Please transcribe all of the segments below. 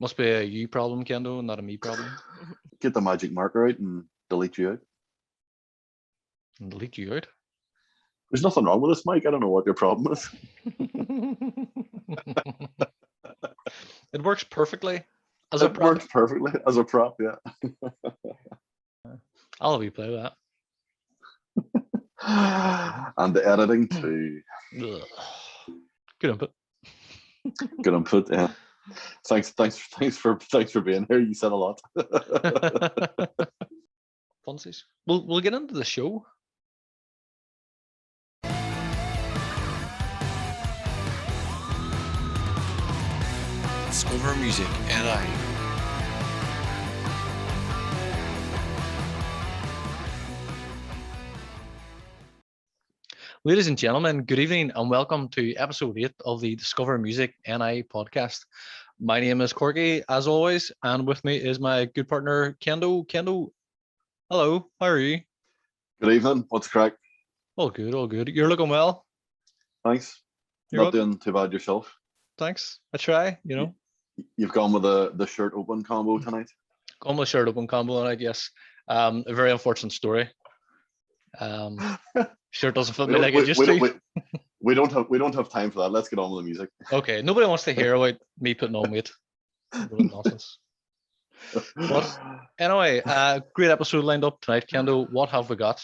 Must be a you problem, Kendo, not a me problem. Get the magic marker out and delete you out. And delete you out. There's nothing wrong with this, Mike. I don't know what your problem is. It works perfectly as a It prop. works perfectly as a prop, yeah. I'll have you play with And the editing too. that. Ugh. Good input. Good input, yeah. Thanks for being here. You said a lot. Funsies. We'll get into the show. Discover music and I. Ladies and gentlemen, good evening and welcome to episode 8 of the Discover Music NI podcast. My name is Corky, as always, and with me is my good partner, Kendo. Kendo, hello, how are you? Good evening. What's the crack? All good, all good. You're looking well. Thanks. You're Not welcome. doing too bad yourself. Thanks. I try, you know. You've gone with the shirt open combo tonight. Gone with shirt open combo tonight, yes. A very unfortunate story. Shirt doesn't fit me like it used to. We don't have time for that. Let's get on with the music. Okay, nobody wants to hear about me putting on weight. Nonsense. But anyway, great episode lined up tonight. Kendo, what have we got?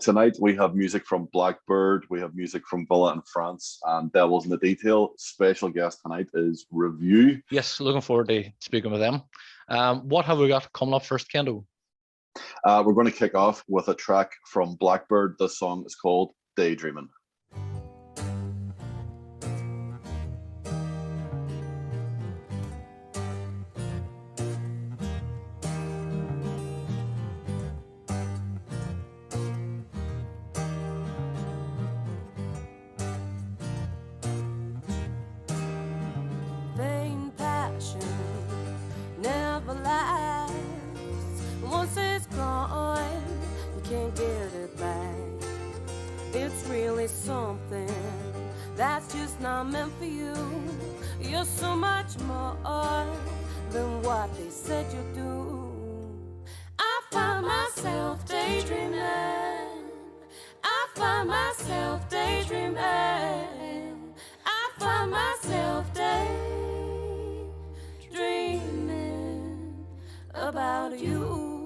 Tonight we have music from Bläk Byrd, we have music from Villa in France, and Devils in the Detail. Special guest tonight is Revue. Yes, looking forward to speaking with them. What have we got coming up first, Kendo? We're going to kick off with a track from Blackbird. The song is called Daydreaming. Vain passion never lasts. Once it's gone, you can't get it back. It's really something that's just not meant for you. You're so much more than what they said you do. I find myself daydreaming. I find myself daydreaming. I find myself daydreaming about you.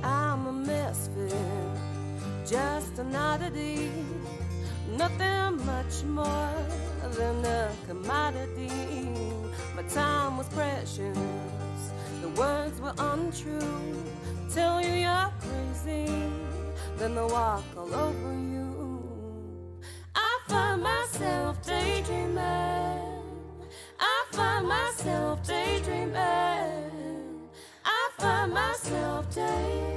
I'm a misfit, just an oddity, nothing much more than a commodity. My time was precious, the words were untrue. Tell you you're crazy, then they'll walk all over you. I find myself daydreaming. I find myself daydreaming. I find myself daydreaming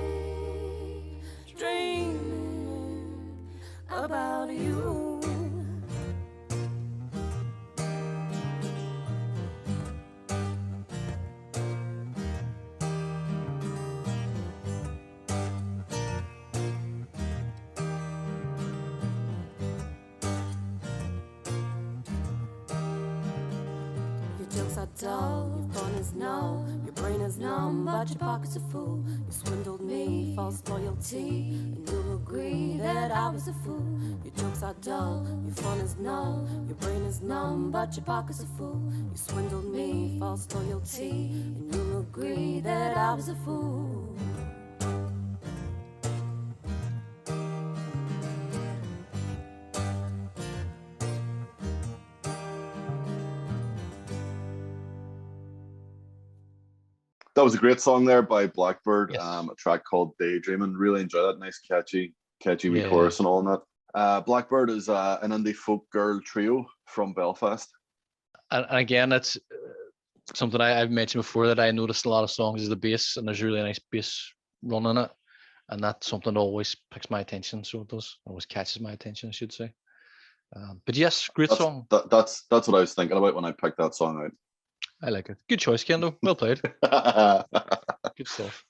about you. Your jokes are dull, your fun is null, your brain is numb, but your pockets are full. You swindled me, false loyalty, and you'll agree that I was a fool. Your jokes are dull, your fun is null, your brain is numb, but your pockets are full. You swindled me, false loyalty, and you'll agree that I was a fool. That was a great song there by Blackbird. Yes. A track called Daydreaming. Really enjoy that. Nice, catchy wee Yeah. chorus and all in that. Blackbird is an indie folk girl trio from Belfast. And again, it's something I've mentioned before, that I noticed a lot of songs is the bass, and there's a really nice bass run in it. And that's something that always picks my attention. So it does, always catches my attention, I should say. But yes, great song. That's what I was thinking about when I picked that song I like it. Good choice, Kendo. Well played. out. Good stuff.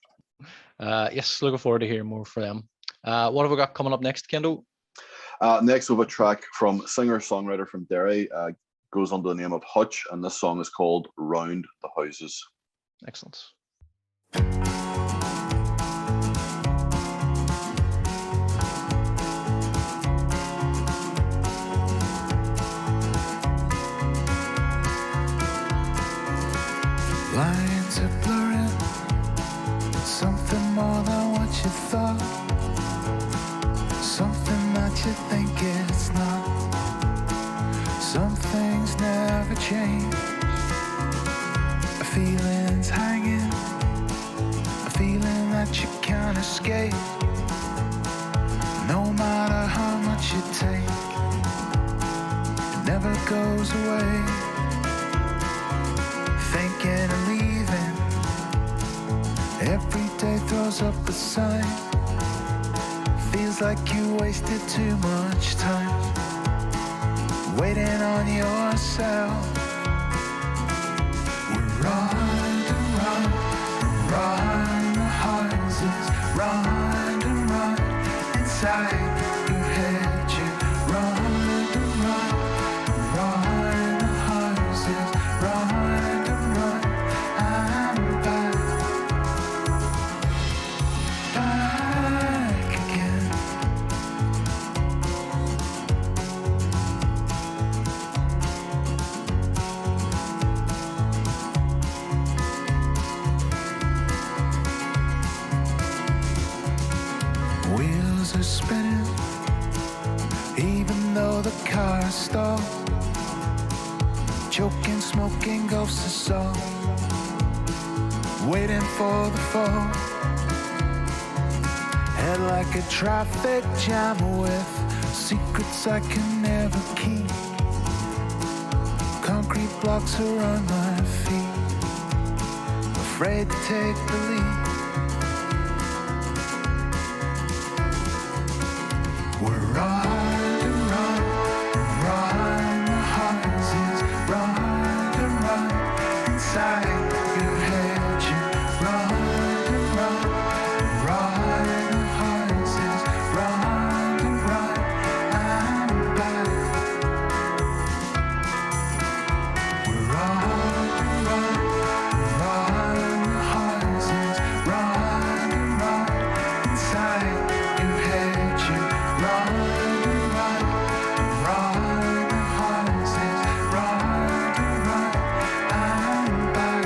Yes, looking forward to hearing more from them. What have we got coming up next, Kendo? Next, we have a track from singer-songwriter from Derry, goes under the name of Hutch, and this song is called Round the Houses. Excellent. Lines are blurring, something more than what you thought, something that you think it's not. Some things never change, a feeling's hanging, a feeling that you can't escape. No matter how much you take, it never goes away. Thinking of leaving, every day throws up a sign. Feels like you wasted too much time waiting on yourself. We're round and round the houses, round and round inside your head. You round and round the houses, round and round. I'm back again. Wheels are spinning, even though the car stopped. Choking, smoking ghosts of salt, waiting for the fall. Head like a traffic jam with secrets I can never keep. Concrete blocks around my feet, afraid to take the leap. We're round and round the houses, round and round inside your head. You round and round the houses, round and round. I'm back. We're round and round the houses, round and round inside your head. You round and round the houses, round and round. I'm back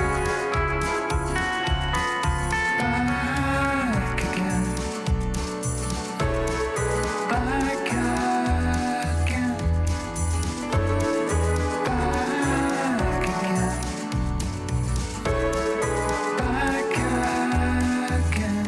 again, back again, back again, back again, again.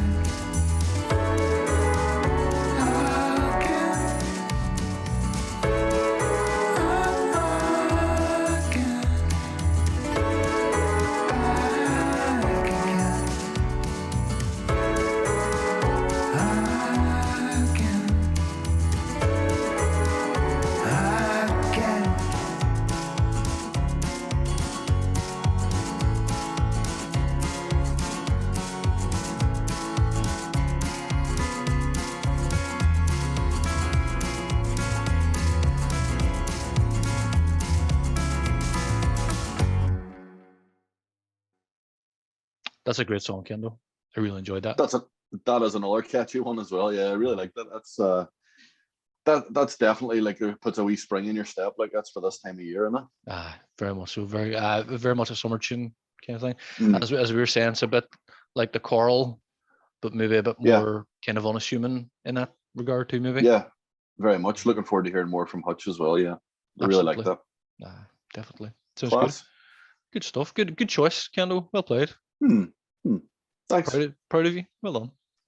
That's a great song, Kendo. I really enjoyed that. That is another catchy one as well. Yeah, I really like that. That's definitely like it puts a wee spring in your step. Like that's for this time of year, isn't it? Very much so. Very much a summer tune kind of thing. Mm. As we were saying, it's a bit like the choral, but maybe a bit Yeah. more kind of unassuming in that regard too. Maybe. Yeah, very much. Looking forward to hearing more from Hutch as well. Yeah, I really like Absolutely. that. Definitely. Sounds Class. good stuff. Good choice, Kendo. Well played. Thanks. Proud of you. Well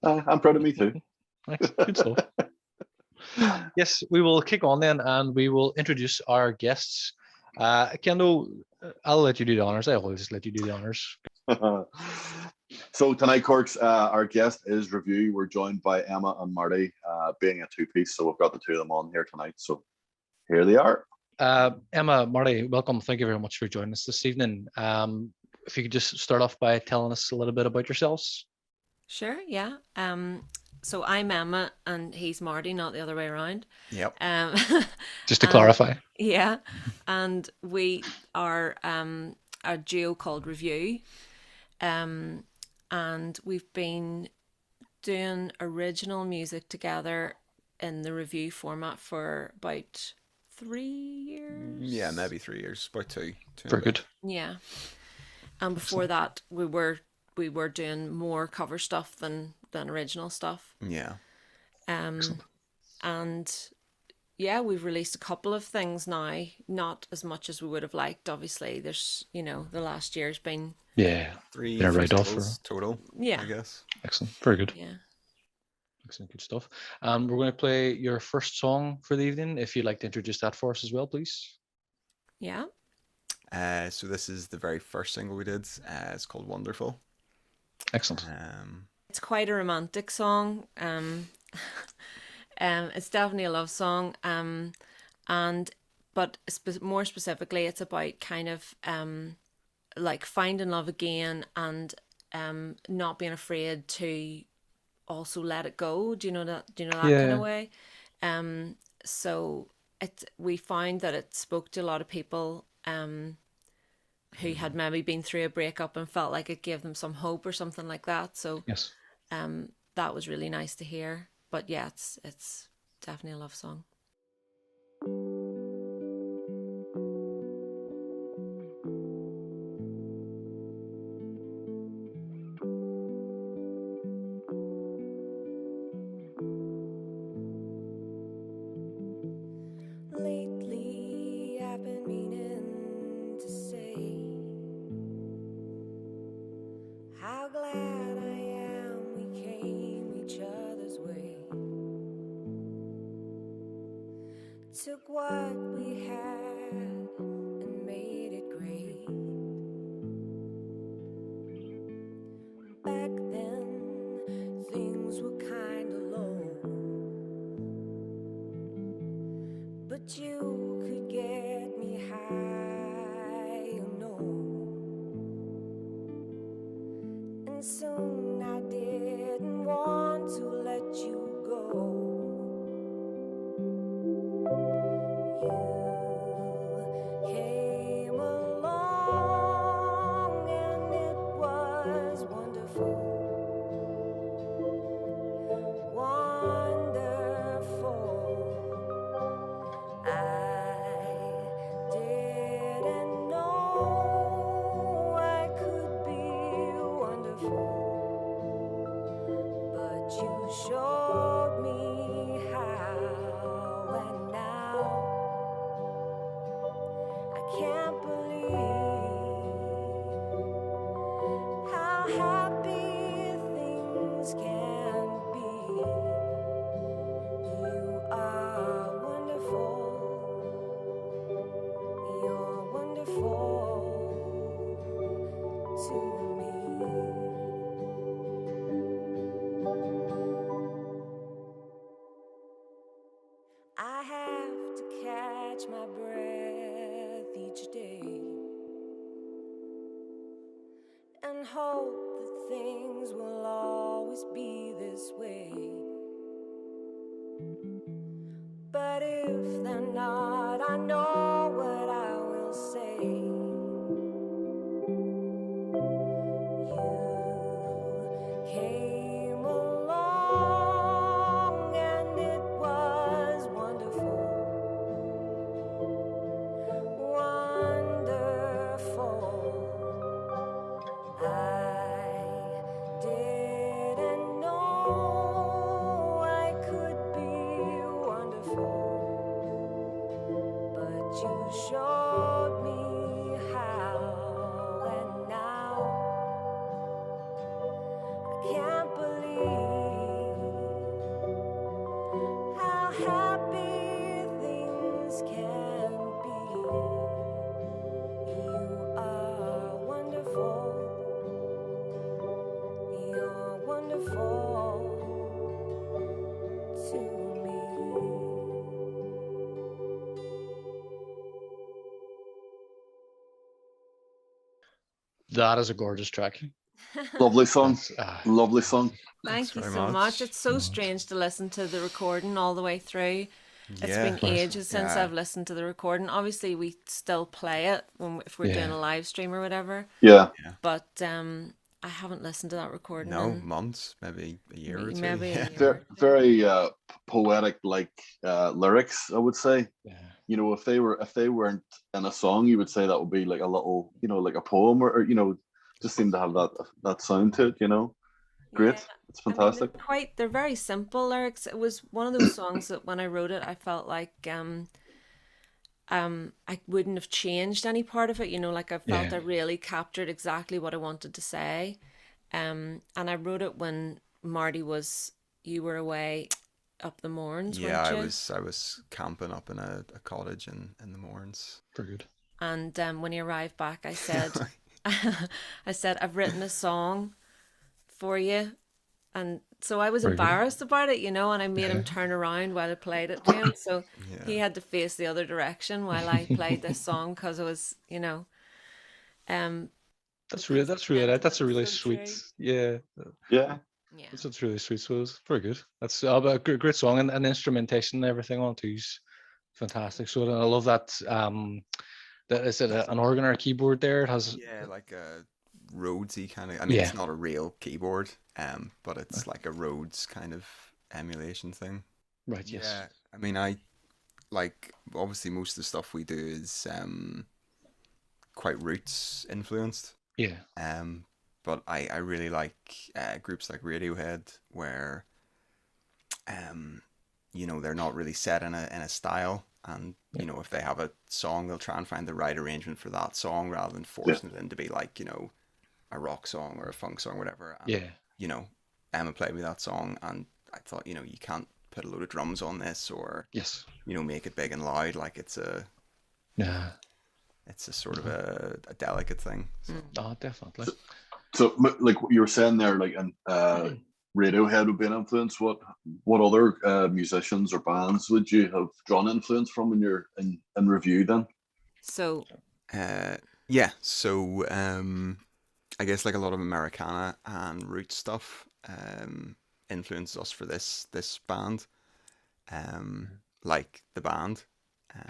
done. I'm proud of me too. Thanks. Good stuff. Yes, we will kick on then, and we will introduce our guests. Kendo, I'll let you do the honors. I always let you do the honors. So tonight, Corks, our guest is Revue. We're joined by Emma and Marty, being a two-piece. So we've got the two of them on here tonight. So Here they are. Emma, Marty, welcome. Thank you very much for joining us this evening. If you could just start off by telling us a little bit about yourselves. Sure, yeah. So I'm Emma and he's Marty, not the other way around. Yep. Just to clarify. Yeah. And we are a duo called Revue. And we've been doing original music together in the Revue format for about 3 years. Yeah, maybe 3 years, about two. Very good. Yeah. And before that, we were doing more cover stuff than original stuff. Yeah. And yeah, we've released a couple of things now, not as much as we would have liked. Obviously, there's the last year's been 3 been a write-off festivals total. Yeah. I guess. Excellent. Very good. Yeah. Excellent. Good stuff. We're going to play your first song for the evening. If you'd like to introduce that for us as well, please. Yeah. So this is the very first single we did. It's called Wonderful. Excellent. It's quite a romantic song. It's definitely a love song. But more specifically, it's about kind of like finding love again and not being afraid to also let it go. Do you know that? Do you know that kind of way? So we found that it spoke to a lot of people who had maybe been through a breakup and felt like it gave them some hope or something like that. So Yes. that was really nice to hear. But yeah, it's definitely a love song. Lately, I've been meaning to say how glad I am we came each other's way. Took what we had and made it great. Back then, things were kinda low, but you could get me high, and soon I didn't want to let you go. You came along and it was wonderful, wonderful. I didn't know I could be wonderful, but you showed me how, and now I can't believe how happy things can be. You are wonderful. You're wonderful to me. I have to catch my breath each day and hope that things will always be this way. But if they're not, I know what I will say. You came along and it was wonderful, wonderful. I didn't know I could be wonderful, but you showed me how, and now I can't believe how happy things can be. You are wonderful. You're wonderful to me. That is a gorgeous track. Lovely song. That's, Lovely song. Thank Thanks you very so much. much. It's so strange to listen to the recording all the way through. It's Yeah. been ages since Yeah. I've listened to the recording. Obviously, we still play it if we're doing Yeah. a live stream or whatever. Yeah. But I haven't listened to that recording No, in months, maybe a year or two. maybe a Yeah. year. Very, very poetic, like lyrics, I would say. Yeah. You know, if they weren't in a song, you would say that would be like a little, you know, like a poem, or you know, just seem to have that sound to it. You know, great. Yeah. It's I mean, fantastic. they're very simple lyrics. It was one of those songs that when I wrote it, I felt like I wouldn't have changed any part of it. You know, like I felt Yeah. I really captured exactly what I wanted to say. And I wrote it when you were away up the Mourns, Yeah, weren't I you? was camping up in a cottage in the Mourns. Very good. And when he arrived back, I said, I said, I've written a song for you. And so I was Very good. embarrassed about it, you know, and I made him turn around while I played it to him. So he Yeah. had to face the other direction while I played this song because it was, you know, That's really because that's a really so sweet. true. Yeah. Yeah. Yeah. That's really sweet. So it's very good. That's a great song, and instrumentation and everything on it is fantastic. So I love that. That is it an organ or a keyboard there? It has. Yeah, like a Rhodesy kind of. I mean, Yeah. it's not a real keyboard, but it's like a Rhodes kind of emulation thing. Right. Yes. Yeah, I mean, I like obviously most of the stuff we do is quite roots influenced. Yeah. But I really like groups like Radiohead where you know, they're not really set in a style, and you know, if they have a song, they'll try and find the right arrangement for that song rather than forcing it into be like, you know, a rock song or a funk song or whatever. And, Yeah. you know, Emma played me that song and I thought, you know, you can't put a load of drums on this or, Yes. you know, make it big and loud. Like it's a sort of a delicate thing. So. Oh, definitely. So, like what you were saying there, like, and Radiohead would be an influence. What other musicians or bands would you have drawn influence from in Revue then? So Yeah, so I guess like a lot of Americana and root stuff influences us for this band, like the band.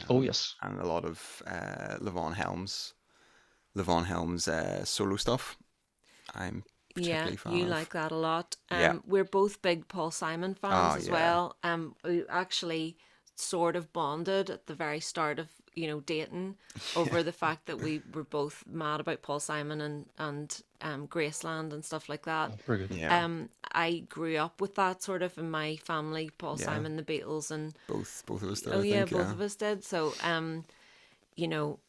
Oh yes. And a lot of Levon Helm's solo stuff. I'm yeah, particularly fan you of. like that a lot. Yeah. We're both big Paul Simon fans Ah, as yeah. well. We actually sort of bonded at the very start of, you know, dating over the fact that we were both mad about Paul Simon and Graceland and stuff like that. Very good. Yeah, I grew up with that sort of in my family, Paul Yeah. Simon, the Beatles, and both of us did. oh I yeah, think, both of us did. So you know,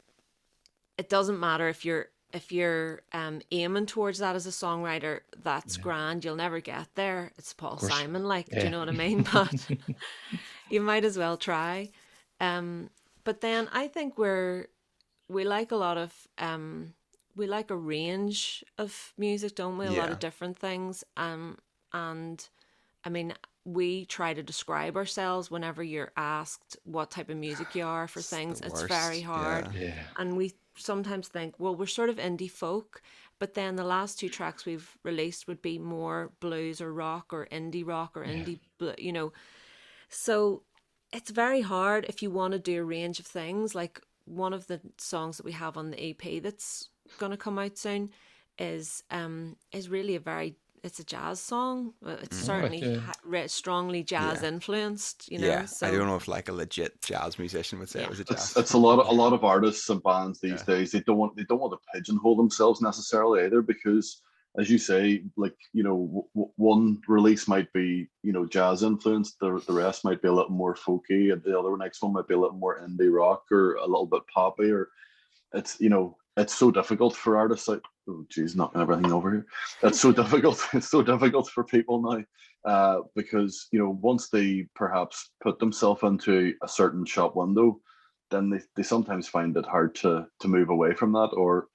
it doesn't matter if you're aiming towards that as a songwriter, that's grand. You'll never get there. It's Paul course. Simon, like, do Yeah. you know what I mean? But you might as well try. But then I think we like a lot of we like a range of music, don't we? A lot Yeah. of different things. And I mean, we try to describe ourselves whenever you're asked what type of music you are for things. the It's worst, very hard. yeah. Yeah. And we sometimes think, well, we're sort of indie folk, but then the last two tracks we've released would be more blues or rock or indie you know. So it's very hard if you want to do a range of things. Like one of the songs that we have on the EP that's going to come out soon is really it's a jazz song. It's certainly yeah. strongly jazz Yeah. influenced, you know. Yeah, So I don't know if like a legit jazz musician would say it was a jazz. It's a lot of artists and bands these days. They don't want to pigeonhole themselves necessarily either, because as you say, like, you know, one release might be, you know, jazz influenced, the rest might be a little more folky, and the other next one might be a little more indie rock or a little bit poppy, or it's, you know, it's so difficult for artists like, oh geez, knocking everything over here. It's so difficult. It's so difficult for people now, because, you know, once they perhaps put themselves into a certain shop window, then they sometimes find it hard to move away from that, or,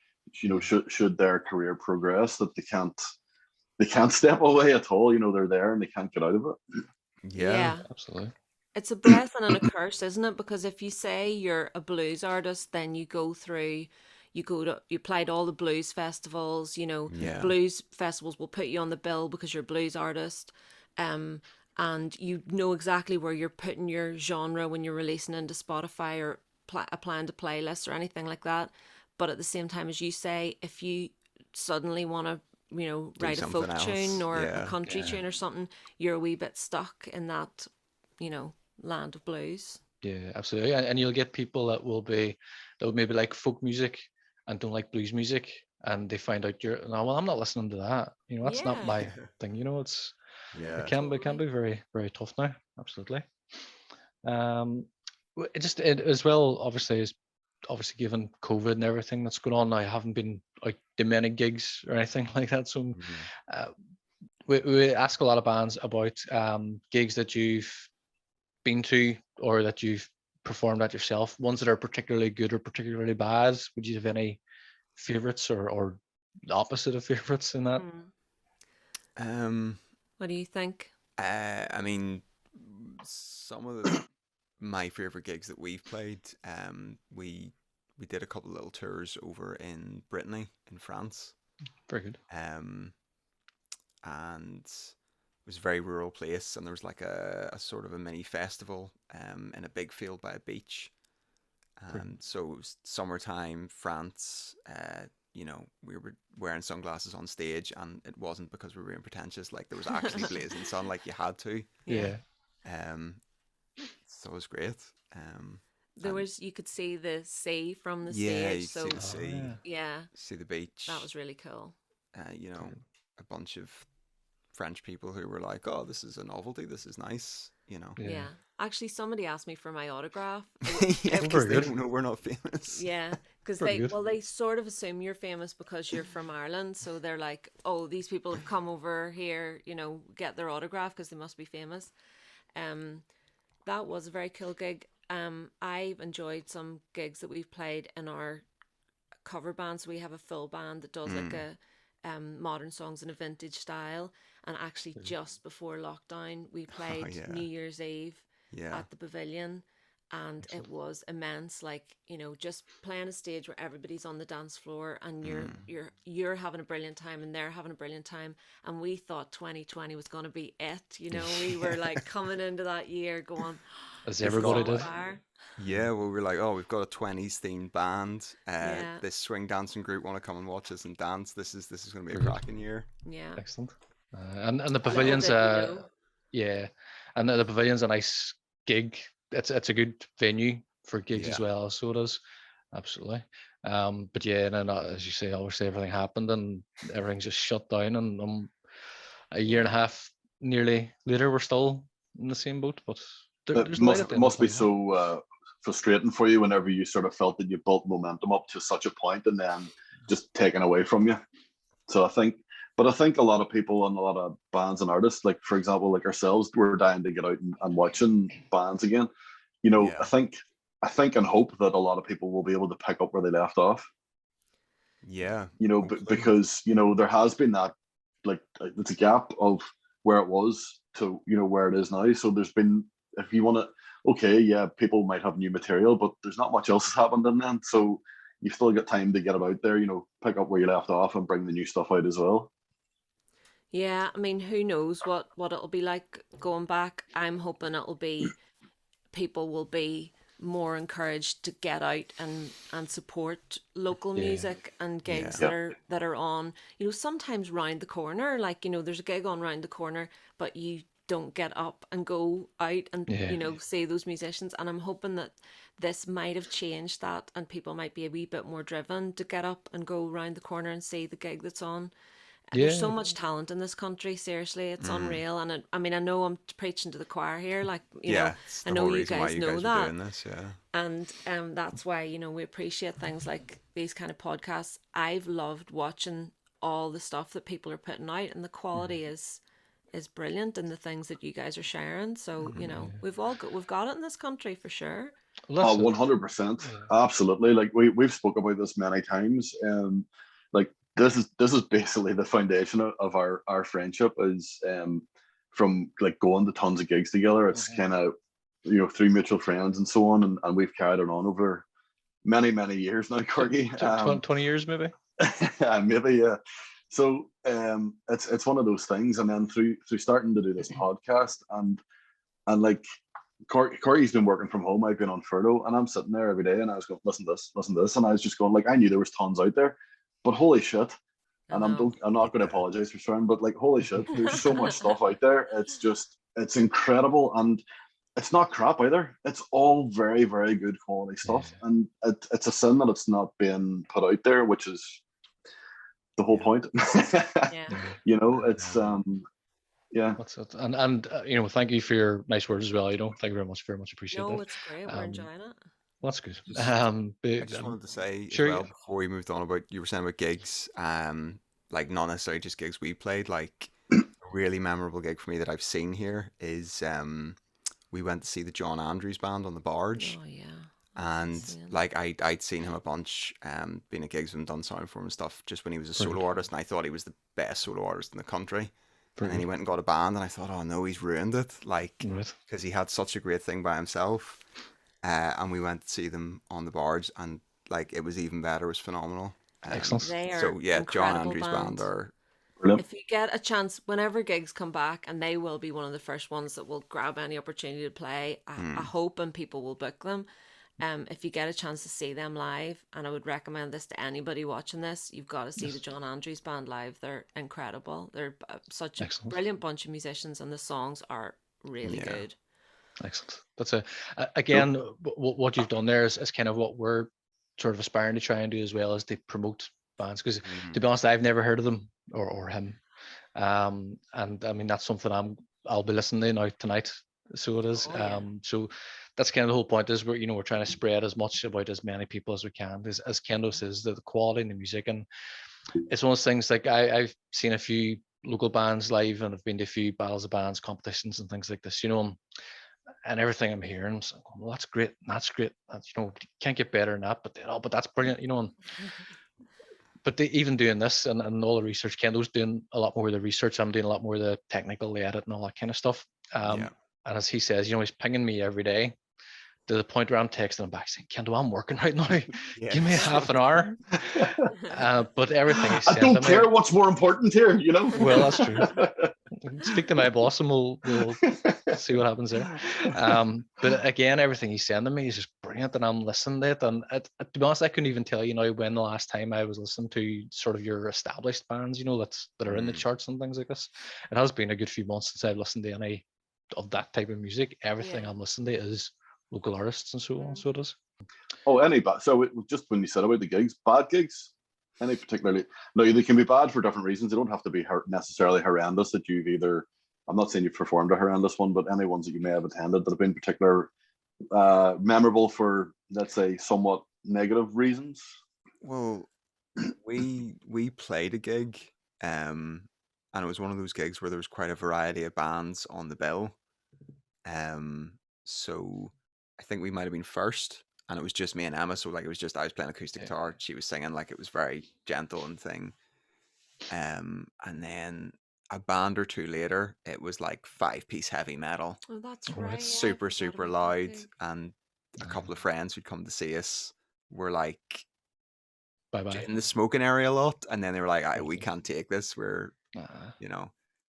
you know, should their career progress, that they can't step away at all. You know, they're there and they can't get out of it. yeah. Absolutely. It's a blessing and a curse, isn't it? Because if you say you're a blues artist, then you go through, you apply to all the blues festivals, you know, Yeah. blues festivals will put you on the bill because you're a blues artist. And you know exactly where you're putting your genre when you're releasing into Spotify or applying to playlists or anything like that. But at the same time, as you say, if you suddenly want to, you know, Do write a something folk else. tune or a Yeah. country tune or something, you're a wee bit stuck in that, you know, land of blues. Yeah, absolutely. And you'll get people that will maybe like folk music and don't like blues music, and they find out you're, no, well, I'm not listening to that. You know, that's not Yeah. my thing. You know, it Yeah. can be Totally. very, very tough now. Absolutely. It as well, obviously, is obviously given COVID and everything that's going on, I haven't been like to many gigs or anything like that. So Mhm. uh, we ask a lot of bands about gigs that you've been to or that you've performed at yourself, ones that are particularly good or particularly bad. Would you have any favorites or the opposite of favorites in that? Um, What do you think? I mean, some of the my favorite gigs that we've played, we did a couple little tours over in Brittany in France, Very good. and it was a very rural place, and there was like a sort of a mini festival in a big field by a beach. So it was summertime, France. You know, we were wearing sunglasses on stage, and it wasn't because we were being pretentious. Like there was actually blazing sun, like you had to. Yeah. Um, so it was great. There And was, you could see the sea from the yeah, stage. you So see the sea, yeah. yeah, see the beach. that was really cool. You know, a bunch of French people who were like, "Oh, this is a novelty. This is nice." You know. Yeah. Yeah. Actually, somebody asked me for my autograph. Yeah, Oh, because very they good. don't know we're not famous. Yeah, because Very good. they sort of assume you're famous because you're from Ireland, so they're like, oh, these people have come over here, you know, get their autograph because they must be famous. Um, that was a very cool gig. I've enjoyed some gigs that we've played in our cover band. So we have a full band that does like a modern songs in a vintage style. And actually, just before lockdown, we played yeah. New Year's Eve Yeah. at the Pavilion, and it was immense. Like, you know, just playing a stage where everybody's on the dance floor and you're having a brilliant time and they're having a brilliant time. And we thought 2020 was going to be it. You know, we were like coming into that year going, As this is everybody on did. fire. Yeah, well, we're like, oh, we've got a 20s themed band. Yeah. This swing dancing group want to come and watch us and dance. This is going to be a Very good. cracking year. Yeah. Excellent. And the Little pavilions, did we know. yeah, and the pavilion's a nice gig. It's a good venue for gigs as Yeah. well. So it is, absolutely. But yeah, and then as you say, obviously everything happened and everything's just shut down. And a year and a half nearly later, we're still in the same boat. But there's light at the end of Must the be tunnel. so frustrating for you whenever you sort of felt that you built momentum up to such a point and then just taken away from you. So I think a lot of people and a lot of bands and artists, like for example, like ourselves, we're dying to get out and watching bands again. You know, Yeah. I think and hope that a lot of people will be able to pick up where they left off. Yeah. You know, hopefully. because you know there has been that like it's a gap of where it was to where it is now. So there's been, if you want to, okay, yeah, people might have new material, but there's not much else has happened in then. So you've still got time to get it out there, pick up where you left off and bring the new stuff out as well. Yeah, I mean, who knows what it'll be like going back. I'm hoping it'll be, people will be more encouraged to get out and support local Yeah. music and gigs Yeah. that are on, you know, sometimes round the corner. Like, you know, there's a gig on round the corner, but you don't get up and go out and Yeah. you know, see those musicians. And I'm hoping that this might have changed that, and people might be a wee bit more driven to get up and go round the corner and see the gig that's on. There's so Yeah. much talent in this country. Seriously, it's unreal. And I mean, I know I'm preaching to the choir here. Like, you know, Yeah. It's I the know whole you reason why guys you know guys that, are doing this. Yeah. and that's why, you know, we appreciate things like these kind of podcasts. I've loved watching all the stuff that people are putting out, and the quality is brilliant in the things that you guys are sharing. So, you know, we've got it in this country for sure. Well, that's it. 100%, Yeah. absolutely. Like we've spoke about this many times. Like this is basically the foundation of our friendship is from like going to tons of gigs together. It's kind of through mutual friends and so on, and we've carried it on over many years now, Corky. 20 years maybe. Maybe, yeah. So it's one of those things, and then through starting to do this podcast, and like Corey's been working from home, I've been on furlough, and I'm sitting there every day, and I was going, listen to this, and I was just going, like, I knew there was tons out there, but holy shit. And I'm not going to apologize for swearing, but like, holy shit, there's so much stuff out there. It's incredible, and it's not crap either. It's all very, very good quality stuff, and it's a sin that it's not being put out there, which is the whole point. You know, it's yeah. That's it. And you know, thank you for your nice words as well. You know, thank you very much appreciate that. No, it's great. We're enjoying it. That's good. I just wanted to say as well, before we moved on, about you were saying about gigs, like not necessarily just gigs we played. Like a really memorable gig for me that I've seen here is we went to see the John Andrews band on the Barge. Oh yeah. And like I'd seen him a bunch, been at gigs and done sound for him and stuff, just when he was a solo artist, and I thought he was the best solo artist in the country. And then he went and got a band, and I thought, oh no, he's ruined it, like, because he had such a great thing by himself. And we went to see them on the Barge, and like it was even better. It was phenomenal. Excellent. So yeah, John Andrews band are. If you get a chance, whenever gigs come back, and they will be one of the first ones that will grab any opportunity to play, I hope, and people will book them. If you get a chance to see them live, and I would recommend this to anybody watching this, you've got to see the John Andrews band live. They're incredible. They're such a brilliant bunch of musicians, and the songs are really good. Excellent. That's again, what you've done there is kind of what we're sort of aspiring to try and do as well, as to promote bands, because to be honest, I've never heard of them or him, and I mean, that's something I'll be listening to now tonight. So it is. So that's kind of the whole point, is we're trying to spread as much about as many people as we can, as Kendo says, the quality in the music. And it's one of those things, like I've seen a few local bands live, and I've been to a few battles of bands competitions and things like this, and everything I'm hearing, I'm saying, well, that's great, that's can't get better than that, but that's brilliant, and but even doing this and all the research, Kendo's doing a lot more of the research, I'm doing a lot more of the technical, the edit and all that kind of stuff. And as he says, he's pinging me every day to the point where I'm texting him back saying, Kendo, I'm working right now. Give me half an hour. But everything he's I sending don't care what's more important here, Well, that's true. Speak to my boss and we'll see what happens there. But again, everything he's sending me is just brilliant, and I'm listening to it. And to be honest, I couldn't even tell you now when the last time I was listening to sort of your established bands, that are in the charts and things like this. It has been a good few months since I've listened to any of that type of music. Everything I'm listening to is local artists and so on. So it is. Oh, so just when you said about the gigs, bad gigs, any particularly, no, they can be bad for different reasons. They don't have to be necessarily horrendous, that you've either, I'm not saying you've performed a horrendous one, but any ones that you may have attended that have been particular memorable for, let's say, somewhat negative reasons. Well, we played a gig, and it was one of those gigs where there was quite a variety of bands on the bill. So I think we might have been first, and it was just me and Emma. So like, it was just, I was playing acoustic guitar, she was singing, like it was very gentle and thing. And then a band or two later, it was like 5-piece heavy metal. Oh, that's right. Super loud. And a couple of friends who'd come to see us were like, bye in the smoking area a lot, and then they were like, we can't take this. We're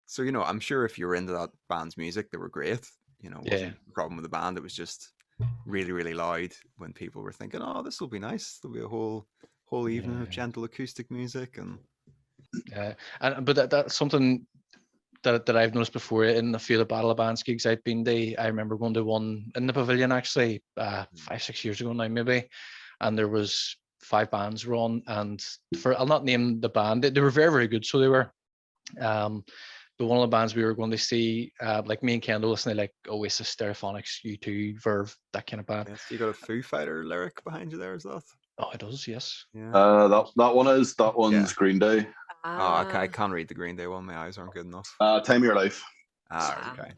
So I'm sure if you were into that band's music, they were great. Wasn't the problem with the band. It was just really, really loud when people were thinking, oh, this will be nice. There'll be a whole evening of gentle acoustic music. And but that's something that I've noticed before in a few of the Battle of Bands gigs I've been to. I remember going to one in the Pavilion actually 5-6 years ago now maybe, and there was 5 bands were on, and I'll not name the band, they were very, very good, so they were but one of the bands we were going to see, like me and Kendall listening to like Oasis, Stereophonics, U2, Verve, that kind of band. Yes, you got a Foo Fighter lyric behind you there, is that? Oh, it does, yes. Yeah. That one's Green Day. I can't read the Green Day one. My eyes aren't good enough. Time of Your Life. Okay.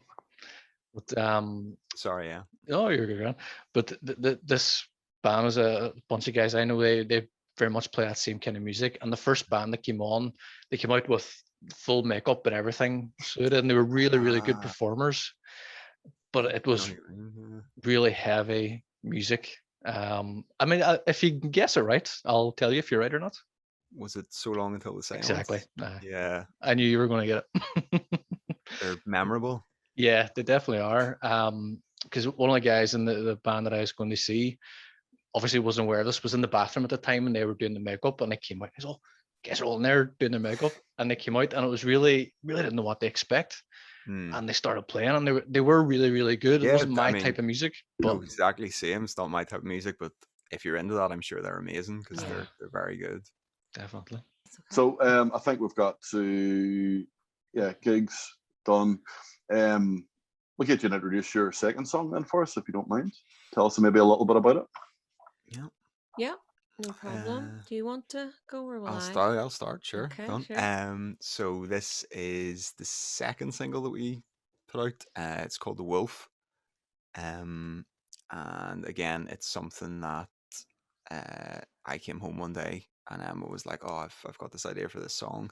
But sorry, yeah. No, you're good. But this band was a bunch of guys I know. They very much play that same kind of music. And the first band that came on, they came out with full makeup and everything, so and they were really, really good performers. But it was really heavy music, I mean, if you can guess it right, I'll tell you if you're right or not. Was it So Long Until the Silence? Exactly. Yeah, I knew you were going to get it. they're memorable. Yeah, they definitely are. Because one of the guys in the band that I was going to see obviously wasn't aware of this, was in the bathroom at the time and they were doing the makeup, and they came out. He's all, guys are all in there doing their makeup, and they came out, and it was really didn't know what they expect. And they started playing, and they were really, really good. Yeah, It wasn't I my mean, type of music, No, but exactly same. It's not my type of music, but if you're into that, I'm sure they're amazing because Yeah. they're very good. definitely. So I think we've got to gigs done. We'll get you to introduce your second song then for us, if you don't mind. Tell us maybe a little bit about it. Yeah, no problem. Do you want to go or will I? I'll start. Sure. Okay, Go on. sure. So this is the second single that we put out. It's called The Wolf. And again, it's something that I came home one day and Emma was like, "Oh, I've got this idea for this song."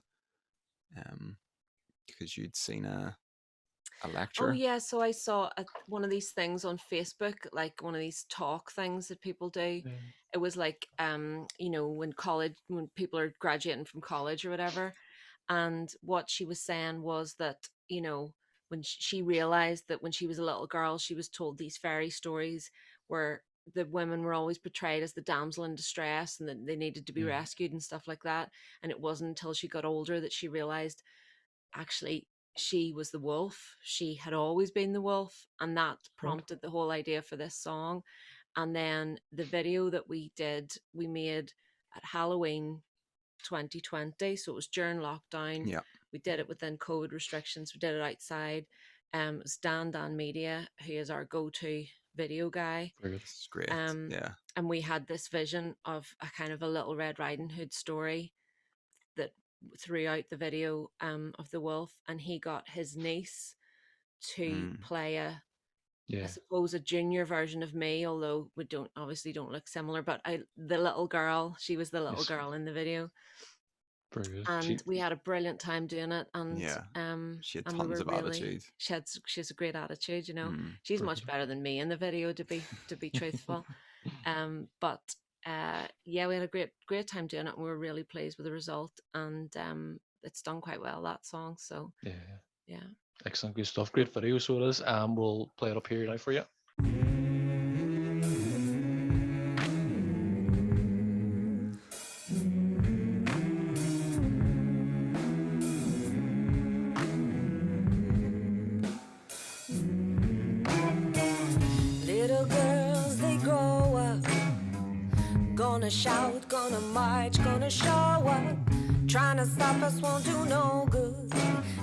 Because you'd seen a lecture. Oh yeah, so I saw one of these things on Facebook, like one of these talk things that people do. It was like, you know, when people are graduating from college or whatever, and what she was saying was that, you know, when she realized that when she was a little girl, she was told these fairy stories where the women were always portrayed as the damsel in distress and that they needed to be rescued and stuff like that. And it wasn't until she got older that she realized actually she was the wolf. She had always been the wolf, and that prompted the whole idea for this song. And then the video that we made at Halloween 2020, so it was during lockdown. Yeah. We did it within COVID restrictions. We did it outside. It was Dan Media, who is our go-to video guy. It's great. Yeah. And we had this vision of a kind of a Little Red Riding Hood story that throughout the video of the wolf, and he got his niece to play I suppose a junior version of me, although we don't look similar, but the little girl, she was the little girl in the video. And we had a brilliant time doing it, and she had tons of attitude. She has a great attitude, you know. She's much better than me in the video, to be truthful. But we had a great time doing it, and we were really pleased with the result, and it's done quite well, that song. So yeah, Excellent, good stuff. Great video, so it is. We'll play it up here now for you. Little girls, they grow up, gonna shout, gonna march, gonna show up. Trying to stop us won't do no good.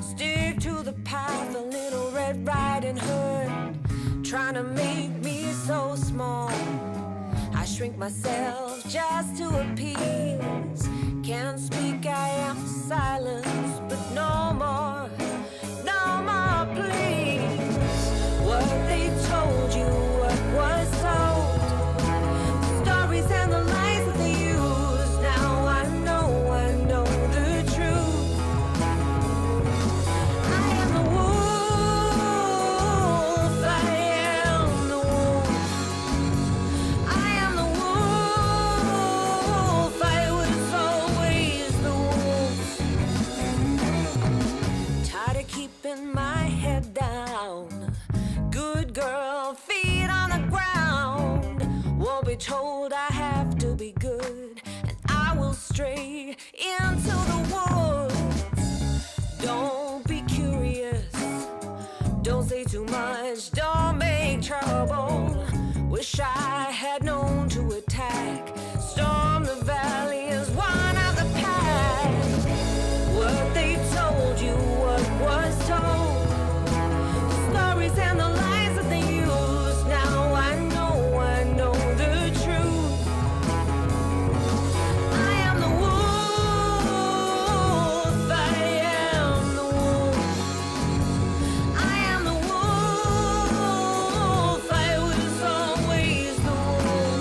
Stick to the path, a Little Red Riding Hood. Trying to make me so small, I shrink myself just to appease. Can't speak, I am silent, but no more, please. What they told you, what was told, stories and the lies that they use. Now I know the truth. I am the wolf, I am the wolf. I am the wolf, I was always the wolf. Tired of keeping my head down. Good girl, feet on the ground. Won't be told I have to be good, and I will stray into the woods. Don't be curious, don't say too much, don't make trouble. Wish I had known to attack. Storm the valley is one of the pack. What they told you, what was told, stories and the lies that they use. Now I know the truth. I am the wolf, I am the wolf. I am the wolf, I was always the wolf.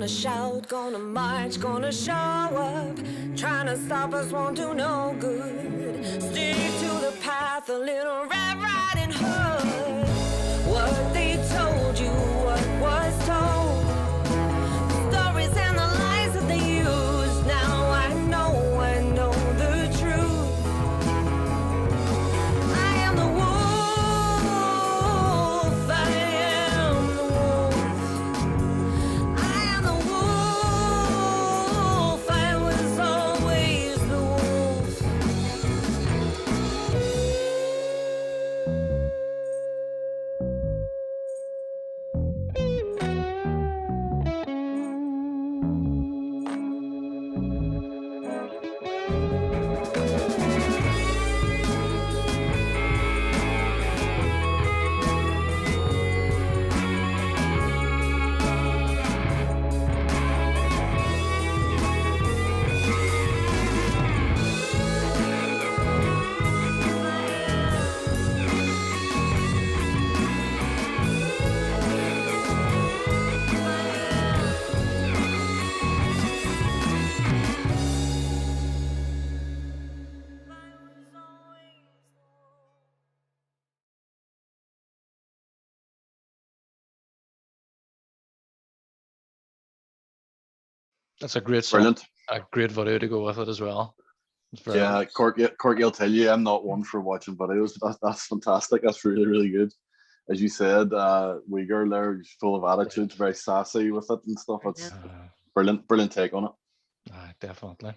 gonna shout, gonna march, gonna show up. Trying to stop us won't do no good. Stick to the path, a little Red Riding Hood. What they told you, what was told. Stories and the lies that they use. Now I know the truth. I am the wolf, I am the wolf. I am the wolf, I was always the wolf. That's a great song. Brilliant. A great video to go with it as well. It's very Yeah, Corky, I'll tell you, I'm not one for watching videos. That's fantastic. That's really, really good. As you said, wee girl there, is full of attitude, very sassy with it and stuff. It's brilliant take on it. definitely.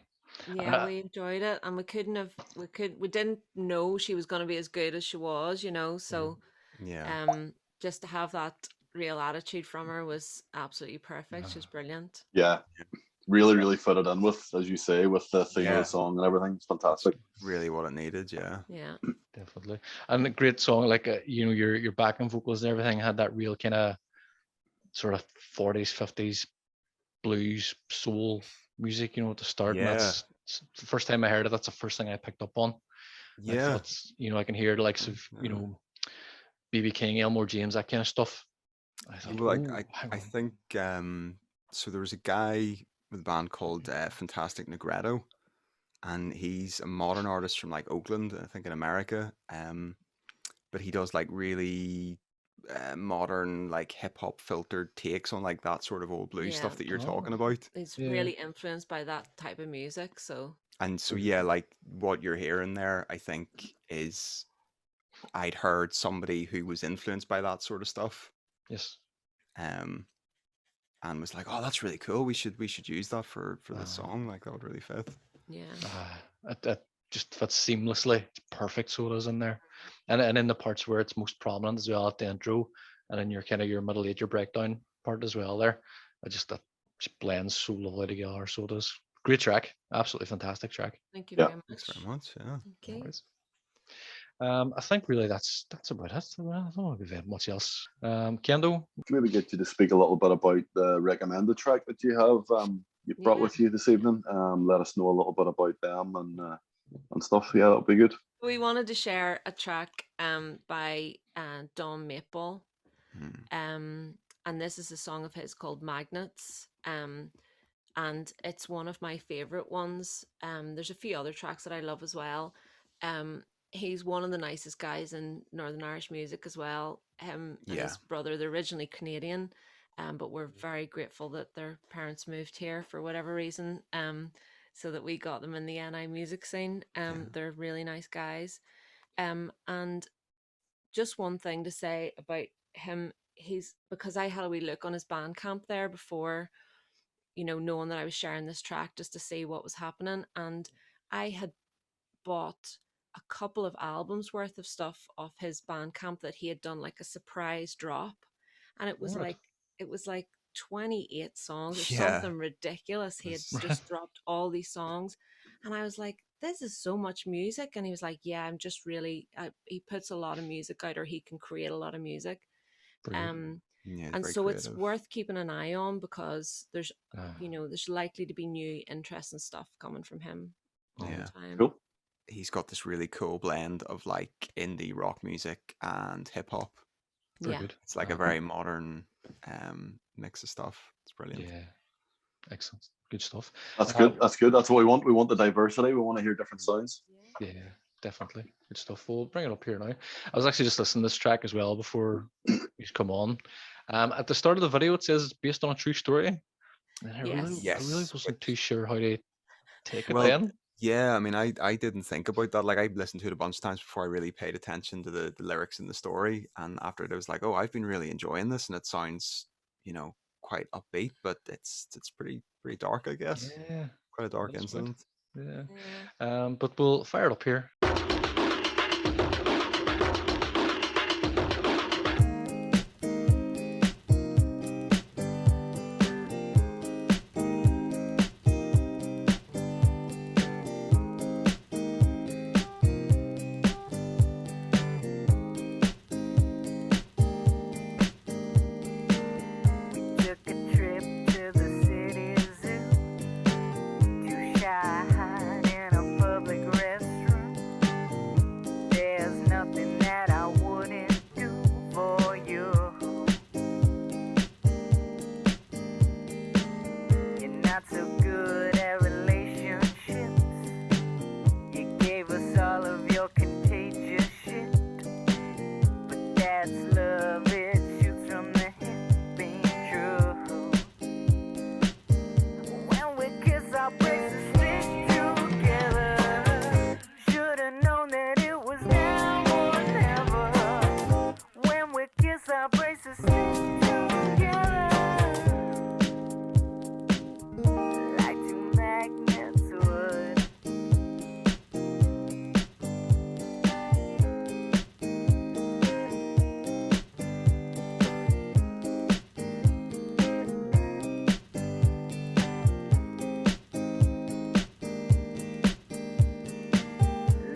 Yeah, we enjoyed it, and we didn't know she was going to be as good as she was, you know. So, Yeah. just to have that real attitude from her was absolutely perfect. She was brilliant. Yeah, really, really fitted in with, as you say, with the theme of the song and everything. It's fantastic. Really what it needed, yeah. Yeah. Definitely. And a great song, like you know, your backing vocals and everything had that real kind of sort of 40s, 50s blues soul music, you know, at the start. And that's the first time I heard it. That's the first thing I picked up on. Yeah. You know, I can hear the likes of, you know, B.B. King, Elmore James, that kind of stuff. I thought, well, I think so there was a guy with a band called Fantastic Negretto, and he's a modern artist from like Oakland, I think in America. But he does like really modern, like hip hop filtered takes on like that sort of old blues stuff that you're talking about. It's really influenced by that type of music. So yeah, like what you're hearing there, I think is I'd heard somebody who was influenced by that sort of stuff. Yes. And was like, oh, that's really cool. We should use that for this song. Like that would really fit. Yeah. It just fits seamlessly. It's perfect. So it is in there, and in the parts where it's most prominent as well at the intro, and in your kind of your middle age, your breakdown part as well. There, that just blends so lovely together. So it is great track. Absolutely fantastic track. Thank you very much. Thanks very much. Yeah. Okay. I think really that's about it. I don't know if we have much else. Kendo, Maybe get you to speak a little bit about the recommended track that you have you brought with you this evening. Let us know a little bit about them and stuff. Yeah, that'll be good. We wanted to share a track by Don Maple. And this is a song of his called Magnets. And it's one of my favorite ones. There's a few other tracks that I love as well. He's one of the nicest guys in Northern Irish music as well. Him and his brother, they're originally Canadian, but we're very grateful that their parents moved here for whatever reason, so that we got them in the NI music scene. They're really nice guys. And just one thing to say about him, because I had a wee look on his Bandcamp there before, you know, knowing that I was sharing this track just to see what was happening, and I had bought a couple of albums worth of stuff off his Bandcamp that he had done like a surprise drop, and it was like 28 songs or something ridiculous. He had just dropped all these songs, and I was like, this is so much music. And he was like, yeah, I'm just really he puts a lot of music out, or he can create a lot of music. And so creative. It's worth keeping an eye on, because there's you know, there's likely to be new interesting stuff coming from him all the time. Cool. He's got this really cool blend of like indie rock music and hip hop. Good. It's like a very modern mix of stuff. It's brilliant. Yeah. Excellent. Good stuff. That's good. That's good. That's what we want. We want the diversity. We want to hear different sounds. Yeah, definitely. Good stuff. We'll bring it up here now. I was actually just listening to this track as well before he's come on. At the start of the video, it says it's based on a true story. And I really Yes, wasn't too sure how to take it well, then. yeah, I mean, I didn't think about that. Like, I listened to it a bunch of times before I really paid attention to the lyrics in the story. And after it, I was like, oh, I've been really enjoying this, and it sounds, quite upbeat, but it's pretty dark, I guess. Yeah, Quite a dark that's good. incident. Yeah. But we'll fire it up here. Took a trip to the city zoo to shine in a public restroom. There's nothing that I wouldn't do for you. You're not so good at relationships. You gave us all of your contagious shit. But that's love, it shoots from the hip, ain't true. When we kiss, our braces stick together. Should've known that it was now or never. When we kiss, our braces stick together. Like two magnets would.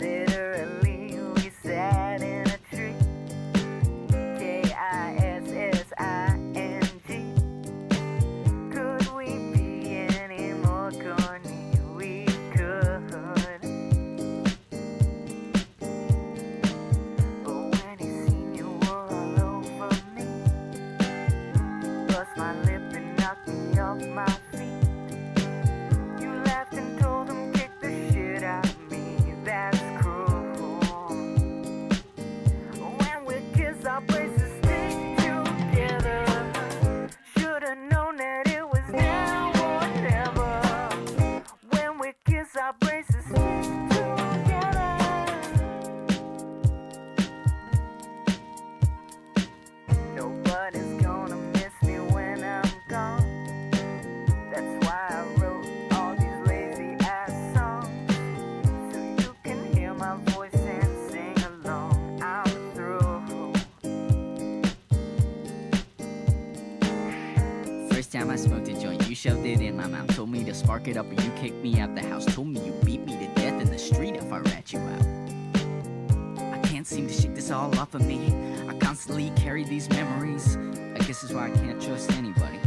Literally, we sat in a tree. Kissing. Could we be any more corny? We could. But when he seen you were all over me, bust my lip and knocked me off my feet. You laughed and told him kick the shit out of me. That's cruel. When we kiss, our braces stick together. Should've known that it was now or never. When we kiss, our braces stick together. Nobody's gonna miss me when I'm gone. That's why I wrote all these lazy ass songs, so you can hear my voice and sing along. I'm through. First time I smoked a joint, you shoved it in my mouth. Told me to spark it up or you kicked me out the house. Told me you beat me to death in the street if I rat you out. I can't seem to shake this all off of me. I constantly carry these memories. I guess that's why I can't trust anybody.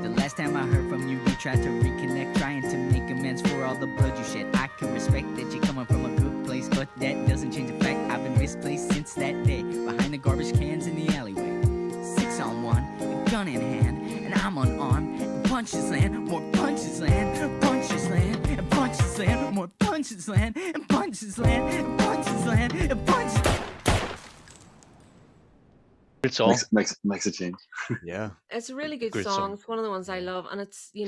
The last time I heard from you, we tried to reconnect, trying to make amends for all the blood you shed. I can respect that you're coming from a good place, but that doesn't change the fact I've been misplaced since that day. Behind the garbage cans in the alleyway, 6 on 1, a gun in hand, and I'm unarmed. And punches land, more punches land, punches land, and punches land, more punches land, and punches land, and punches land, and punches. Good song. Makes a change. Yeah. It's a really good Great song. song. It's one of the ones I love, and it's you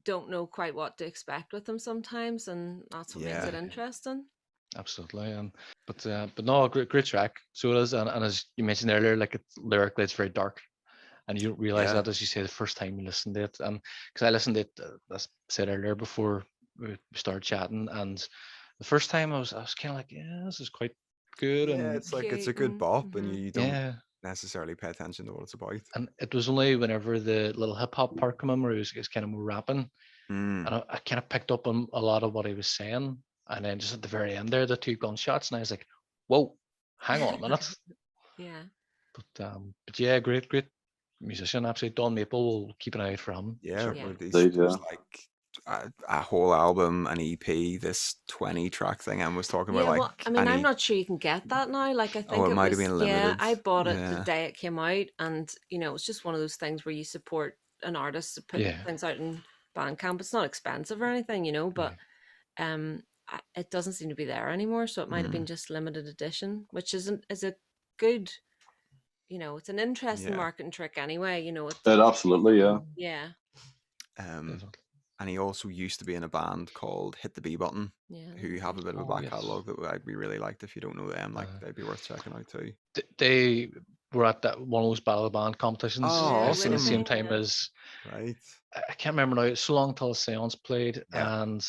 don't know quite what to expect with them sometimes, and that's what makes it Yeah. interesting. Absolutely. But no, great track. So it is, and as you mentioned earlier, like it's lyrically, it's very dark, and you don't realize Yeah. that, as you say, the first time you listen to it. And because I listened to it, as I said earlier, before we started chatting, and the first time I was kind of like, yeah, this is quite good, Yeah, and it's like it's a Cute good and bop, and you don't yeah. necessarily pay attention to what it's about. And it was only whenever the little hip hop part came in where he was kind of more rapping, Mm. and I kind of picked up on a lot of what he was saying. And then just at the very end there, the 2 gunshots, and I was like, whoa, hang on a minute. Yeah. But yeah, great musician. Absolutely. Don Maple, will keep an eye out for him. Yeah, certainly. one of these. Indeed, There's yeah. like a whole album, an EP, this 20-track thing Em was talking about. Yeah, Like, well, I mean, I'm any... not sure you can get that now. Like, I think it it might have was, been yeah, limited. I bought it the Yeah. day it came out, and you know, it's just one of those things where you support an artist to put Yeah. things out in Bandcamp. It's not expensive or anything, you know, but it doesn't seem to be there anymore. So it might have been just limited edition, which is a good, you know, it's an interesting Yeah. marketing trick anyway. You know, Absolutely, yeah. yeah, Definitely. And he also used to be in a band called Hit the B Button, yeah. who have a bit of a Oh, back yes. catalogue that I'd be really liked. If you don't know them, like, they'd be worth checking out too. They were at that one of those battle of the band competitions Oh, at the same awesome. time Yeah. as Right. I can't remember now. It's so long till the Seance played, Yeah. and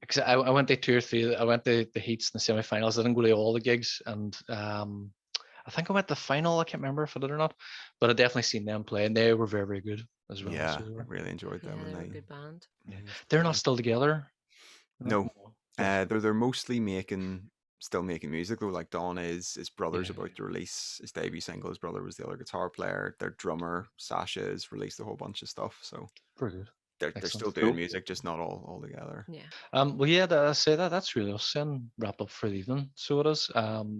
because I went to 2 or 3. I went to the heats and the semi-finals. I didn't go to all the gigs, and I think I went to the final. I can't remember if I did or not, but I definitely seen them play, and they were very, very good as well. Yeah, So they I were- really enjoyed Yeah, them. they're a And good band. they're not still together. No. Yes. They're mostly still making music though. Like, Don is his brother's Yeah. about to release his debut single. His brother was the other guitar player. Their drummer Sasha has released a whole bunch of stuff. So Very good. they're Excellent. still doing Cool. music, just not all together. Yeah. Well, yeah, I say that's really us then wrapped up for the evening. So it is.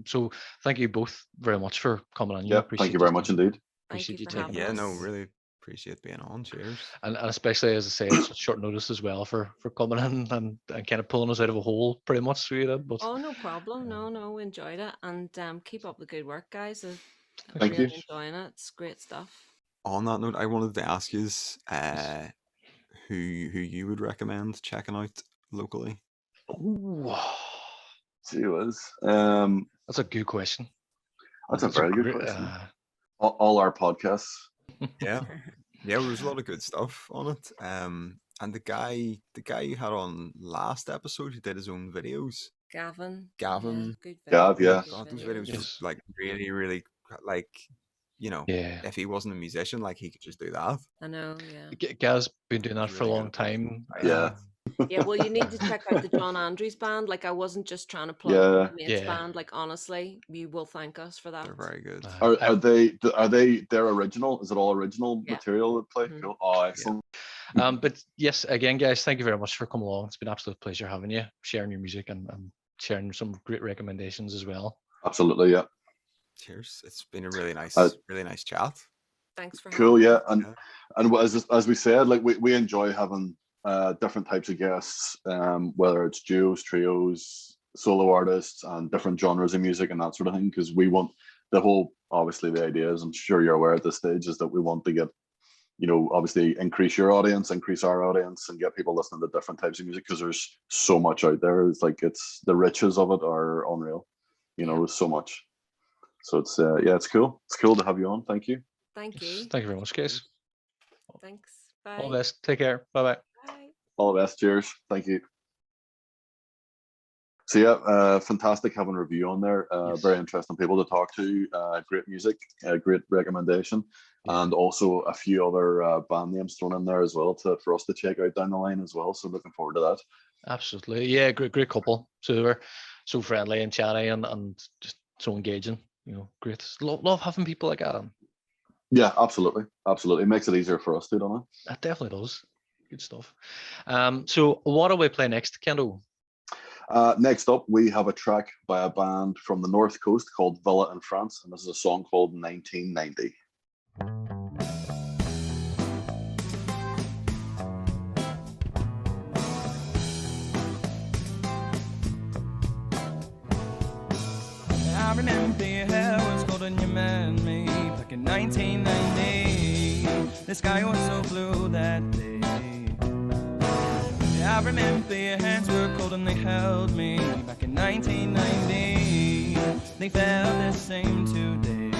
So thank you both very much for coming on. Yeah, Appreciate thank you very just much taking- indeed. Thank you Appreciate you for taking having Yeah, us. no, really appreciate being on. Cheers. and especially as I say, it's short notice as well for coming in and kind of pulling us out of a hole pretty much. So you did, but Oh, no problem. No, we enjoyed it, and keep up the good work, guys. I'm Thank really you. enjoying it. It's great stuff. On that note, I wanted to ask you who you would recommend checking out locally. Ooh, Gee whiz. that's a good question. That's a It's very good great- question. All our podcasts. Yeah, yeah, there was a lot of good stuff on it. And the guy you had on last episode, who did his own videos. Gavin. Gavin. Yeah, good Gav, video, yeah. good God, those video. videos Yes. just like really like, you know, yeah. if he wasn't a musician, like, he could just do that. I know, yeah. Gaz been doing that He's for a really long good at it. time. Yeah. Yeah, well, you need to check out the John Andrews band. Like, I wasn't just trying to plug Yeah. the mates Yeah. band. Like, honestly, you will thank us for that. They're very good. Are they their original? Is it all original Yeah. material that play? Mhm. Cool. Oh, excellent. But yes, again, guys, thank you very much for coming along. It's been an absolute pleasure having you, sharing your music and sharing some great recommendations as well. Absolutely, yeah. Cheers. It's been a really nice chat. Thanks for Cool, having yeah. us. And as we said, like we enjoy having different types of guests, whether it's duos, trios, solo artists, and different genres of music and that sort of thing. Because we want obviously the idea is, I'm sure you're aware at this stage, is that we want to get, you know, obviously increase your audience, increase our audience, and get people listening to different types of music, because there's so much out there. It's like the riches of it are unreal. You know, there's so much. So it's it's cool. It's cool to have you on. Thank you. Thank you. Thank you very much, guys. Thanks. Bye. All the best. Take care. Bye-bye. Bye. All the best. Cheers. Thank you. So yeah, fantastic having Revue on there. Yes. Very interesting people to talk to. Great music, great recommendation, and also a few other band names thrown in there as well for us to check out down the line as well. So looking forward to that. Absolutely. Yeah, great couple. So they were so friendly and chatty and just so engaging. You know, great. Love having people like that on. Yeah, absolutely. It makes it easier for us too, doesn't it? That definitely does. Good stuff. So what do we play next, Kendo? Next up, we have a track by a band from the North Coast called Villa in France, and this is a song called 1990. I remember your hair was golden, you met me back in 1990. The sky was so blue that day. I remember your hands were cold and they held me back in 1990. They felt the same today.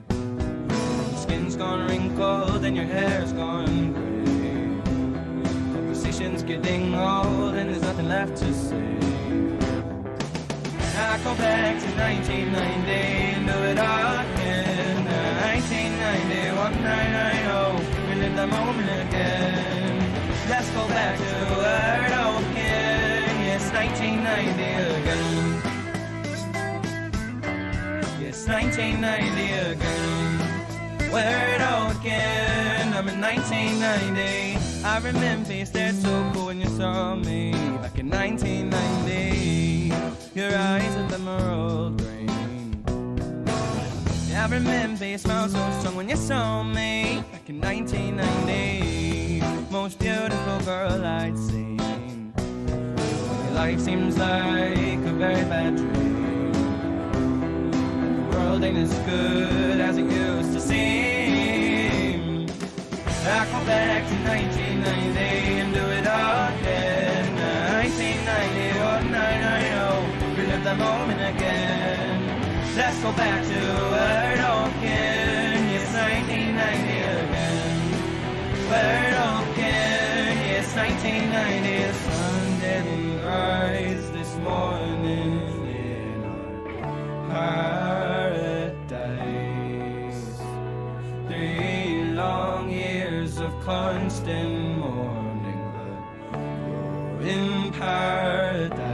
Your skin's gone wrinkled and your hair's gone grey. Conversation's getting old and there's nothing left to say. I go back to 1990 and do it all again. 1990, 1990, relive the moment again. Let's go back to where it all began. Yes, 1990 again. Yes, 1990 again. Where it all began. I'm in 1990. I remember you stared so cool when you saw me back in 1990. Your eyes of emerald green. I remember you smiled so strong when you saw me back in 1990. Most beautiful girl I'd seen. Your life seems like a very bad dream. The world ain't as good as it used to seem. I go back to 1990 and do it all again. 1990, oh, 990, relive the moment again. Let's go back to where it all began. Yes, 1990 again. Where it all began. Yes, 1990. The sun didn't rise this morning in our paradise. 3 long years of constant mourning, but we're in paradise.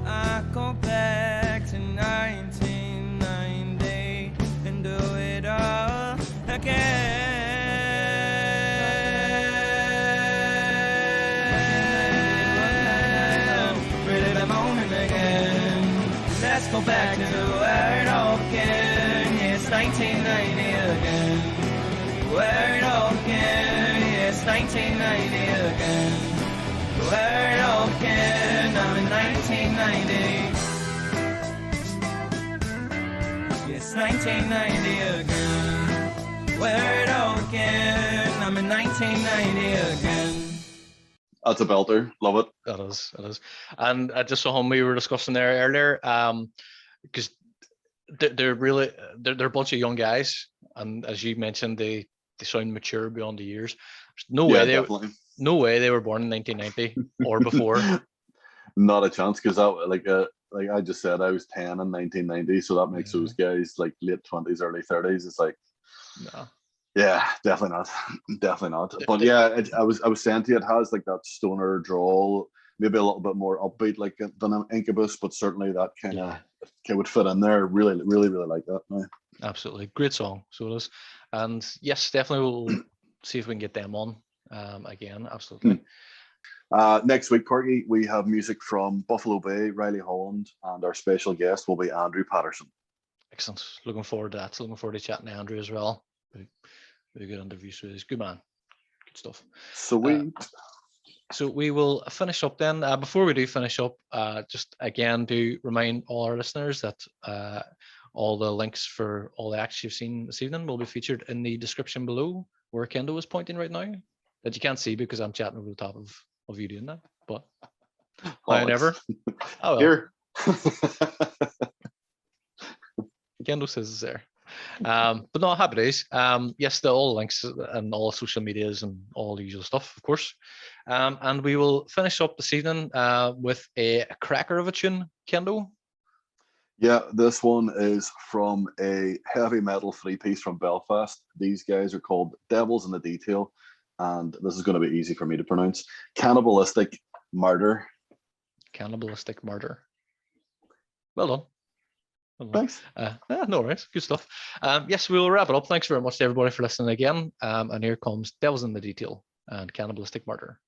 I go back to 1990 and do it all again. Relive the moment again. Let's go back to where it all began. Yes, 1990 again. Where it all began. Yes, 1990 again. Where it all began. I'm in 1990. Yes, 1990 again. Where it all began. I'm in 1990 again. That's a belter. Love it. It is. And just so we were discussing there earlier, because they're a bunch of young guys, and as you mentioned, they sound mature beyond the years. There's Definitely. no way they were born in 1990 or before. Not a chance, because like I just said, I was 10 in 1990, so that makes those guys like late 20s, early 30s. It's like, no. Yeah, definitely not. But yeah, I was saying to you, it has like that stoner drawl, maybe a little bit more upbeat like than Incubus, but certainly that kind of would fit in there. Really like that now. Absolutely, great song. So it is, and yes, definitely we'll see if we can get them on again. Absolutely. Next week, Corky, we have music from Buffalo Bay, Riley Holland, and our special guest will be Andrew Patterson. Excellent. Looking forward to that. Looking forward to chatting to Andrew as well. Very good interview. So he's good man. Good stuff. Sweet. So we will finish up then. Before we do finish up, just again to remind all our listeners that all the links for all the acts you've seen this evening will be featured in the description below, where Kendo is pointing right now, that you can't see because I'm chatting over the top of you doing that. But however, oh well. Here. Kendo says it's there. But no, happy days. Yes, all the links and all social medias and all the usual stuff, of course. And we will finish up this evening with a cracker of a tune, Kendo. Yeah, this one is from a heavy metal 3-piece from Belfast. These guys are called Devils in the Detail, and this is going to be easy for me to pronounce. Cannibalistic Murder. Cannibalistic Murder. Well done. Thanks. No worries. Good stuff. Yes, we'll wrap it up. Thanks very much to everybody for listening again. And here comes Devils in the Detail and Cannibalistic Murder.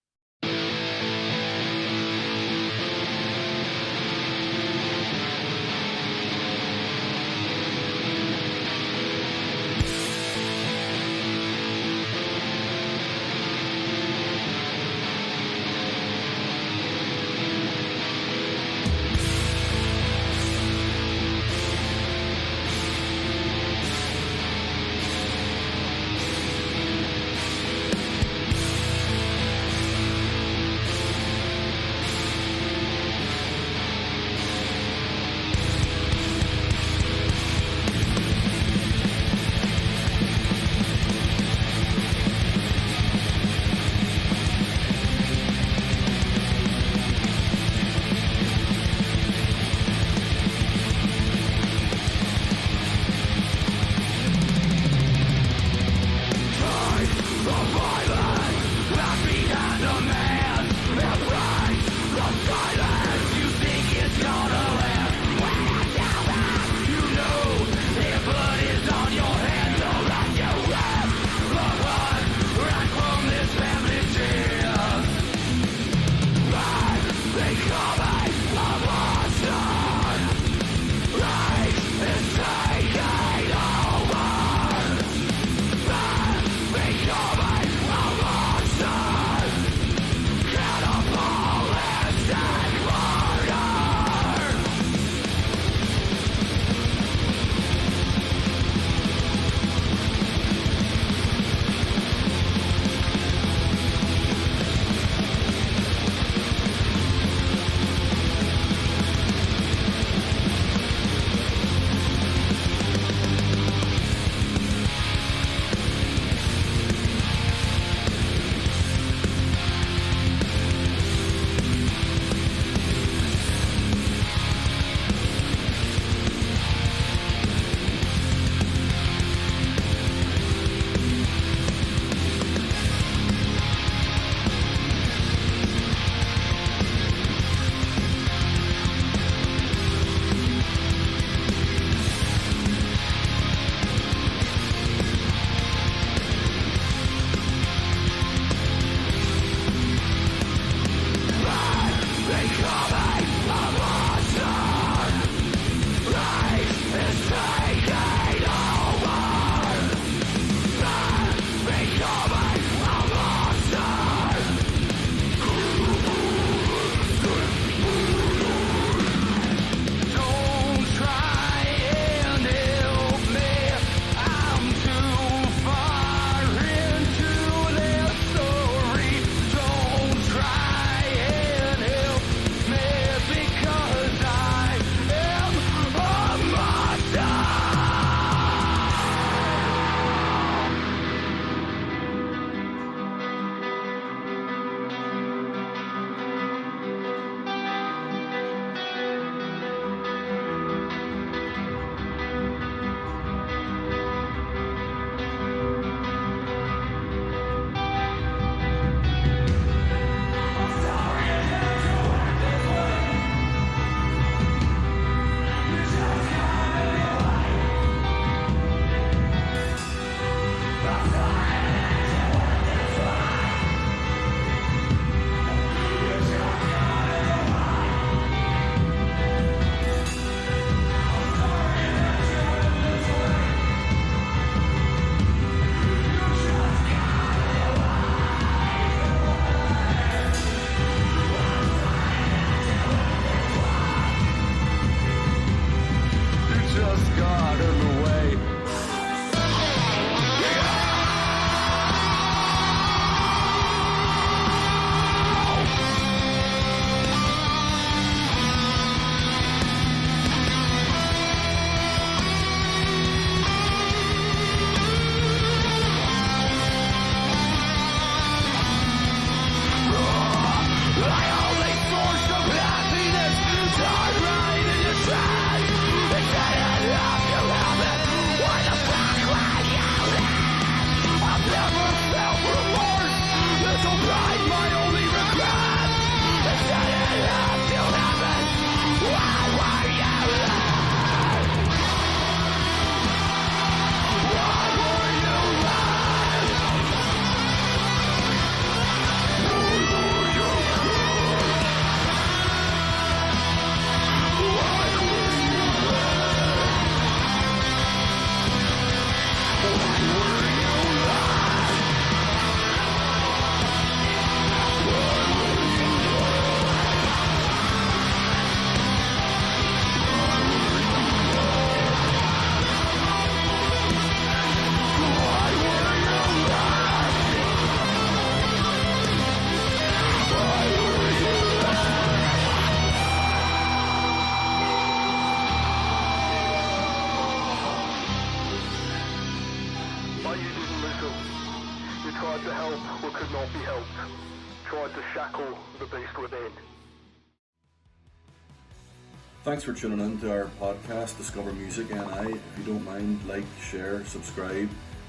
Thanks for tuning in to our podcast, Discover Music NI. If you don't mind, like, share, subscribe,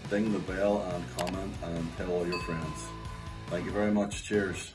ding the bell and comment and tell all your friends. Thank you very much. Cheers.